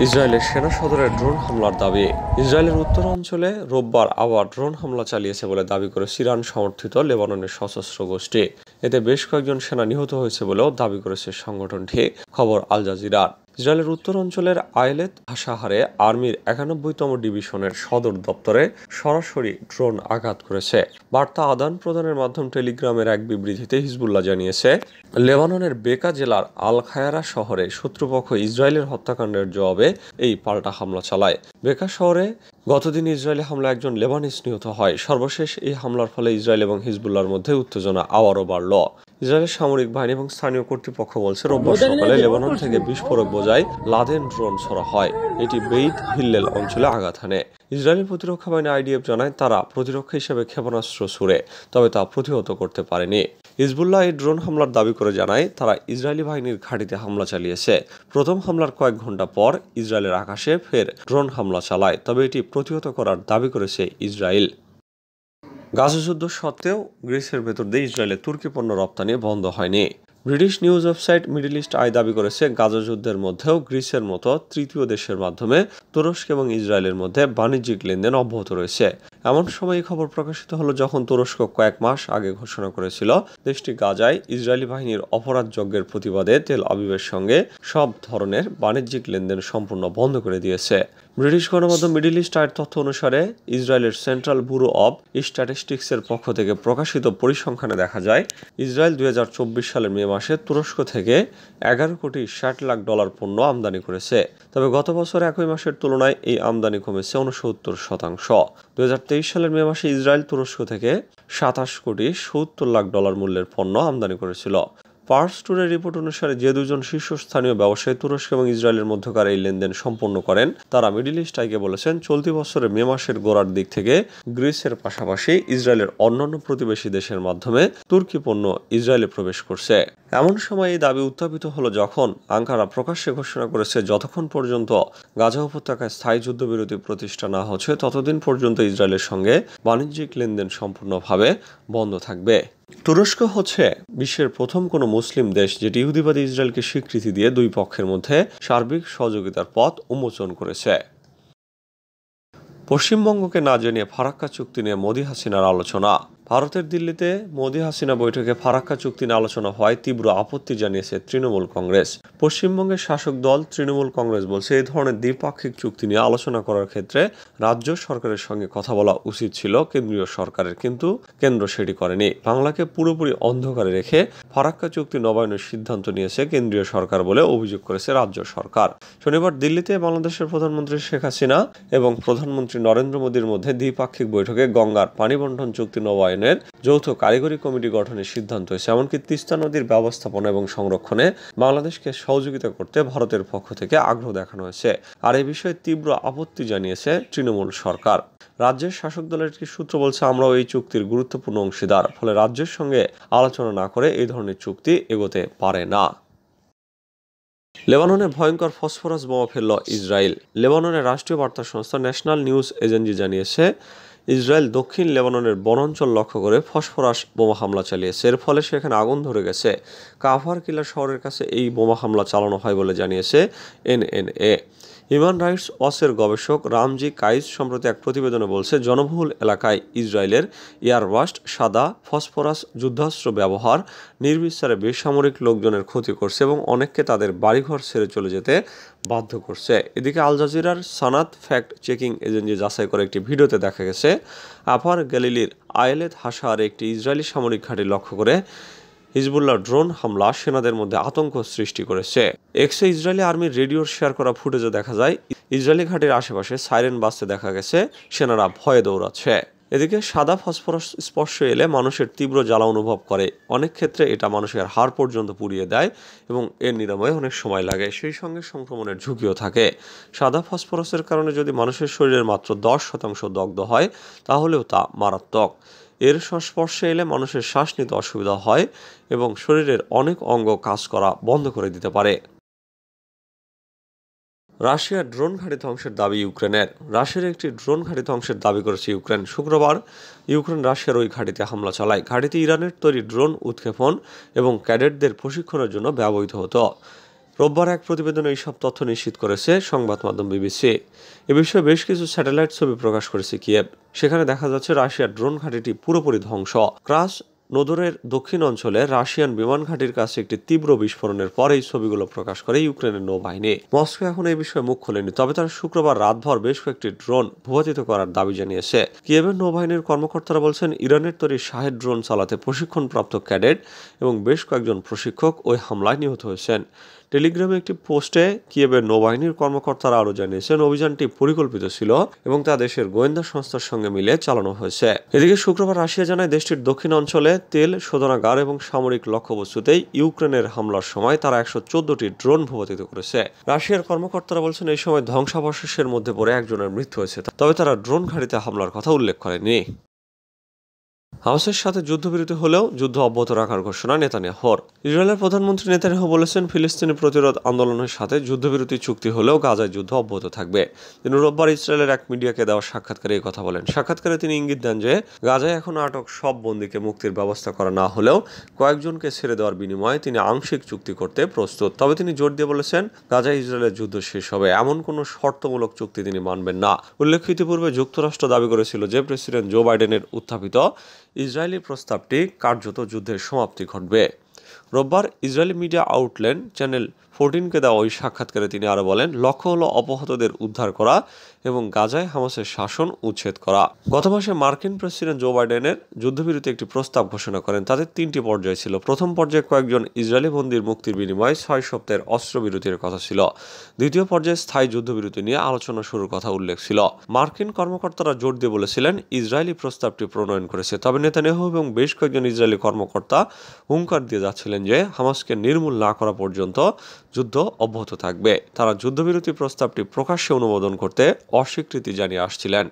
ইসরায়েলের সেনা সদরে ড্রোন হামলার দাবি। ইসরায়েলের উত্তরাঞ্চলে রোববার আবার ড্রোন হামলা চালিয়েছে বলে দাবি করে ইরান সমর্থিত লেবাননের সশস্ত্র গোষ্ঠী। এতে বেশ কয়েকজন সেনা নিহত হয়েছে বলেও দাবি করেছে সংগঠনটি। খবর আল জাজিরার। ইসরায়েলের উত্তরাঞ্চলের আয়েলেত হাসাহারে আর্মির 91তম ডিভিশনের সদর দপ্তরে সরাসরি ড্রোন আঘাত করেছে। বার্তা আদান প্রদানের মাধ্যম টেলিগ্রামের এক বিবৃতিতে হিজবুল্লাহ জানিয়েছে, লেবাননের বেকা জেলার আল খায়ারা শহরে শত্রুপক্ষ ইসরায়েলের হত্যাকাণ্ডের জবাবে এই পাল্টা হামলা চালায়। বেকা শহরে গতদিন ইসরায়েলি হামলা একজন লেবানিজ নিহত হয়। সর্বশেষ এই হামলার ফলে ইসরায়েল এবং হিজবুল্লাহর মধ্যে উত্তেজনা আবারও বাড়ল। ইসরায়েলের সামরিক বাহিনী এবং স্থানীয় কর্তৃপক্ষ বলছে, রোববার সকালে লেবানন থেকে বিস্ফোরক বোঝাই লাদেন ড্রোন ছোড়া হয়। এটি বেইত হিল্লেল অঞ্চলে আঘাত হানে। ইসরায়েলি প্রতিরক্ষা বাহিনী আইডিএফ জানায়, তারা প্রতিরক্ষা হিসেবে ক্ষেপণাস্ত্র ছুড়ে, তবে তা প্রতিহত করতে পারেনি। হিজবুল্লাহ এই ড্রোন হামলার দাবি করে জানায়, তারা ইসরায়েলি বাহিনীর ঘাঁটিতে হামলা চালিয়েছে। প্রথম হামলার কয়েক ঘন্টা পর ইসরায়েলের আকাশে ফের ড্রোন হামলা চালায়, তবে এটি প্রতিহত করার দাবি করেছে ইসরায়েল। গাজা যুদ্ধ সত্ত্বেও গ্রিসের ভেতর দিয়ে ইসরায়েলের তুর্কি পণ্য রপ্তানি বন্ধ হয়নি। British news website middle East Eye দাবি করেছে, গাজা যুদ্ধের মধ্যেও গ্রিসের মতো তৃতীয় দেশের মাধ্যমে তুরস্ক এবং ইসরায়েলের মধ্যে বাণিজ্যিক লেনদেন অব্যাহত রয়েছে। এমন সময় এই খবর প্রকাশিত হলো যখন তুরস্ক কয়েক মাস আগে ঘোষণা করেছিল দেশটি গাজায় ইসরায়েলি বাহিনীর অপরাধ যজ্ঞের প্রতিবাদে তেল আবিবের সঙ্গে সব ধরনের বাণিজ্যিক লেনদেন সম্পূর্ণ বন্ধ করে দিয়েছে। ব্রিটিশ গণমাধ্যম মিডল ইস্ট আইয়ের তথ্য অনুসারে ইসরায়েলের সেন্ট্রাল ব্যুরো অব স্ট্যাটিস্টিক্সের পক্ষ থেকে প্রকাশিত পরিসংখ্যানে দেখা যায়, ইসরায়েল 2024 সালের মে মাসে তুরস্ক থেকে 11,60,00,000 পণ্য আমদানি করেছে। তবে গত বছর একই মাসের তুলনায় এই আমদানি কমেছে 69%। 2023 সালের মে মাসে ইসরায়েল তুরস্ক থেকে 27,70,00,000 মূল্যের পণ্য আমদানি করেছিল। পার্স টুরের রিপোর্ট অনুসারে যে দুজন শীর্ষস্থানীয় ব্যবসায়ী তুরস্ক এবং ইসরায়েলের মধ্যকার এই লেনদেন সম্পন্ন করেন, তারা মিডল ইস্ট আইকে বলেছেন, চলতি বছরের মে মাসের গোড়ার দিক থেকে গ্রিসের পাশাপাশি ইসরায়েলের অন্যান্য প্রতিবেশী দেশের মাধ্যমে তুর্কি পণ্য ইসরায়েলে প্রবেশ করছে। এমন সময় এই দাবি উত্থাপিত হলো যখন আঙ্কারা প্রকাশ্যে ঘোষণা করেছে, যতক্ষণ পর্যন্ত গাজা উপত্যকায় স্থায়ী যুদ্ধবিরতি প্রতিষ্ঠা না হচ্ছে ততদিন পর্যন্ত ইসরায়েলের সঙ্গে বাণিজ্যিক লেনদেন সম্পূর্ণভাবে বন্ধ থাকবে। তুরস্ক হচ্ছে বিশ্বের প্রথম কোনো মুসলিম দেশ যেটি ইহুদিবাদী ইসরায়েলকে স্বীকৃতি দিয়ে দুই পক্ষের মধ্যে সার্বিক সহযোগিতার পথ উন্মোচন করেছে। পশ্চিমবঙ্গকে না জানিয়ে ফারাক্কা চুক্তি নিয়ে মোদি হাসিনার আলোচনা। ভারতের দিল্লিতে মোদি হাসিনা বৈঠকে ফারাক্কা চুক্তি নিয়ে আলোচনা হওয়ায় তীব্র আপত্তি জানিয়েছে তৃণমূল কংগ্রেস। পশ্চিমবঙ্গের শাসক দল তৃণমূল কংগ্রেস বলছে, এই ধরনের দ্বিপাক্ষিক চুক্তি নিয়ে আলোচনা করার ক্ষেত্রে রাজ্য সরকারের সঙ্গে কথা বলা উচিত ছিল কেন্দ্রীয় সরকারের, কিন্তু কেন্দ্র সেটি করেনি। বাংলাকে পুরোপুরি অন্ধকারে রেখে ফারাক্কা চুক্তি নবায়নের সিদ্ধান্ত নিয়েছে কেন্দ্রীয় সরকার বলে অভিযোগ করেছে রাজ্য সরকার। শনিবার দিল্লিতে বাংলাদেশের প্রধানমন্ত্রী শেখ হাসিনা এবং প্রধানমন্ত্রী নরেন্দ্র মোদীর মধ্যে দ্বিপাক্ষিক বৈঠকে গঙ্গার পানি বণ্টন চুক্তি নবায়নের যৌথ কারিগরি কমিটি গঠনের সিদ্ধান্ত হয়েছে। এমনকি তিস্তা নদীর ব্যবস্থাপনা এবং সংরক্ষণে বাংলাদেশকে সহযোগিতা করতে ভারতের পক্ষ থেকে আগ্রহ দেখানো হয়েছে। আর এই বিষয়ে তীব্র আপত্তি জানিয়েছে তৃণমূল সরকার। রাজ্যের শাসক দলের একটি সূত্র বলছে, আমরাও এই চুক্তির গুরুত্বপূর্ণ অংশীদার, ফলে রাজ্যের সঙ্গে আলোচনা না করে এই ধরনের চুক্তি এগোতে পারে না। লেবাননে ভয়ঙ্কর ফসফরাস বোমা ফেলল ইসরায়েল। লেবাননের রাষ্ট্রীয় বার্তা সংস্থা ন্যাশনাল নিউজ এজেন্সি জানিয়েছে, ইসরায়েল দক্ষিণ লেবাননের বনাঞ্চল লক্ষ্য করে ফসফরাস বোমা হামলা চালিয়েছে। এর ফলে সেখানে আগুন ধরে গেছে। কাভার কিলা শহরের কাছে এই বোমা হামলা চালানো হয় বলে জানিয়েছে এনএনএ। হিউম্যান রাইটস ওয়াচের গবেষক রামজি কাইজ সম্প্রতি এক প্রতিবেদনে বলছে, জনবহুল এলাকায় ইসরায়েলের এয়ারবাস্ট সাদা ফসফরাস যুদ্ধাস্ত্র ব্যবহার নির্বিচারে বেসামরিক লোকজনের ক্ষতি করছে এবং অনেককে তাদের বাড়িঘর ছেড়ে চলে যেতে বাধ্য করছে। এদিকে আল জাজিরার সানাত ফ্যাক্ট চেকিং এজেন্সি যাচাই করে একটি ভিডিওতে দেখা গেছে, আপার গ্যালিলির আয়েলেত হাসার একটি ইসরায়েলি সামরিক ঘাঁটি লক্ষ্য করে হিজবুল্লাহ ড্রোন হামলা সেনাদের মধ্যে আতঙ্ক সৃষ্টি করেছে। এক্সে ইসরায়েলি আর্মির রেডিওর শেয়ার করা ফুটেজে দেখা যায়, ইসরায়েলি ঘাঁটির আশেপাশে সাইরেন বাজতে দেখা গেছে, সেনারা ভয়ে দৌড়াচ্ছে। এদিকে সাদা ফসফরাস স্পর্শ এলে মানুষের তীব্র জ্বালা অনুভব করে। অনেক ক্ষেত্রে এটা মানুষের হাড় পর্যন্ত পুড়িয়ে দেয় এবং এর নিরাময়ে অনেক সময় লাগে। সেই সঙ্গে সংক্রমণের ঝুঁকিও থাকে। সাদা ফসফরাসের কারণে যদি মানুষের শরীরের মাত্র 10% দগ্ধ হয়, তাহলেও তা মারাত্মক। এর সংস্পর্শে এলে মানুষের শ্বাস নিতে অসুবিধা হয় এবং শরীরের অনেক অঙ্গ কাজ করা বন্ধ করে দিতে পারে। রাশিয়ার ড্রোন ঘাঁটি ধ্বংসের দাবি ইউক্রেনের। রাশিয়ার একটি ড্রোন ঘাঁটি ধ্বংসের দাবি করেছে ইউক্রেন। শুক্রবার ইউক্রেন রাশিয়ার ওই ঘাঁটিতে হামলা চালায়। ঘাঁটিতে ইরানের তৈরি ড্রোন উৎক্ষেপণ এবং ক্যাডেটদের প্রশিক্ষণের জন্য ব্যবহৃত হতো। রোববার এক প্রতিবেদনে এইসব তথ্য নিশ্চিত করেছে সংবাদ মাধ্যম বিবিসি। এ বিষয়ে বেশ কিছু স্যাটেলাইট ছবি প্রকাশ করেছে কিয়েভ। সেখানে দেখা যাচ্ছে রাশিয়ার ড্রোন ঘাঁটিটি পুরোপুরি ধ্বংস। ক্রাস নোদরের দক্ষিণ অঞ্চলে রাশিয়ান বিমান ঘাঁটির কাছে একটি তীব্র বিস্ফোরণের পর এই ছবিগুলো প্রকাশ করে ইউক্রেনের নৌবাহিনী। মস্কো এখন এই বিষয়ে মুখ খোলেনি, তবে তারা শুক্রবার রাতভর বেশ কয়েকটি ড্রোন ভূপাতিত করার দাবি জানিয়েছে। কিয়েভের নৌবাহিনীর কর্মকর্তারা বলছেন, ইরানের তৈরি শাহেদ ড্রোন চালাতে প্রশিক্ষণপ্রাপ্ত ক্যাডেট এবং বেশ কয়েকজন প্রশিক্ষক ওই হামলায় নিহত হয়েছেন। টেলিগ্রামে একটি পোস্টে কিয়েভের নৌবাহিনীর কর্মকর্তারা আরও জানিয়েছেন, অভিযানটি পরিকল্পিত ছিল এবং তা দেশের গোয়েন্দা সংস্থার সঙ্গে মিলে চালানো হয়েছে। এদিকে শুক্রবার রাশিয়া জানায়, দেশটির দক্ষিণ অঞ্চলে তেল শোধনাগার এবং সামরিক লক্ষ্যবস্তুতেই ইউক্রেনের হামলার সময় তারা 114টি ড্রোন ভূপাতিত করেছে। রাশিয়ার কর্মকর্তারা বলছেন, এই সময় ধ্বংসাবশেষের মধ্যে পড়ে একজনের মৃত্যু হয়েছে, তবে তারা ড্রোন ঘাঁটিতে হামলার কথা উল্লেখ করেনি। হামাসের সাথে যুদ্ধবিরতি হলেও যুদ্ধ অব্যাহত রাখার ঘোষণা নেতানিয়াহুর। ইসরায়েলের প্রধানমন্ত্রী নেতানিয়াহু বলেছেন, ফিলিস্তিনি প্রতিরোধ আন্দোলনের সাথে যুদ্ধবিরতি চুক্তি হলেও গাজায় যুদ্ধ অব্যাহত থাকবে। তিনি রোববার ইসরায়েলের এক মিডিয়াকে দেওয়া সাক্ষাৎকারে এই কথা বলেন। সাক্ষাৎকারে তিনি ইঙ্গিত দেন যে গাজায় এখনো আটক সব বন্দীকে মুক্তির ব্যবস্থা করা না হলেও কয়েকজনকে ছেড়ে দেওয়ার বিনিময়ে তিনি আংশিক চুক্তি করতে প্রস্তুত। তবে তিনি জোর দিয়ে বলেছেন, গাজায় ইসরায়েলের যুদ্ধ শেষ হবে এমন কোনো শর্তমূলক চুক্তি তিনি মানবেন না। উল্লেখ্য, ইতিপূর্বে যুক্তরাষ্ট্র দাবি করেছিল যে প্রেসিডেন্ট জো বাইডেনের উত্থাপিত ইসরায়েলি প্রস্তাবটি কার্যত যুদ্ধের সমাপ্তি ঘটবে। রোববার ইসরায়েলি মিডিয়া আউটলেট চ্যানেল 14কে দেওয়া ওই সাক্ষাৎকারে তিনি আরও বলেন, লক্ষ্য হলো অপহতদের উদ্ধার করা এবং গাজায় হামাসের শাসন উচ্ছেদ করা। গত মাসে মার্কিন প্রেসিডেন্ট জো বাইডেনের যুদ্ধবিরতি একটি প্রস্তাব ঘোষণা করেন। তাদের 3টি পর্যায় ছিল। প্রথম পর্যায়ে কয়েকজন ইসরায়েলি বন্দীর মুক্তির বিনিময়ে 6 সপ্তাহের অস্ত্রবিরতির কথা ছিল। দ্বিতীয় পর্যায়ে স্থায়ী যুদ্ধবিরতি নিয়ে আলোচনা শুরুর কথা উল্লেখ ছিল। মার্কিন কর্মকর্তারা জোর দিয়ে বলেছিলেন, ইসরায়েলি প্রস্তাবটি প্রণয়ন করেছে, তবে নেতানিয়াহু এবং বেশ কয়েকজন ইসরায়েলি কর্মকর্তা হুঙ্কার দিয়ে যাচ্ছিলেন যে হামাসকে নির্মূল না করা পর্যন্ত যুদ্ধ অব্যাহত থাকবে। তারা যুদ্ধবিরতি প্রস্তাবটি প্রকাশ্যে অনুমোদন করতে অস্বীকৃতি জানিয়ে আসছিলেন।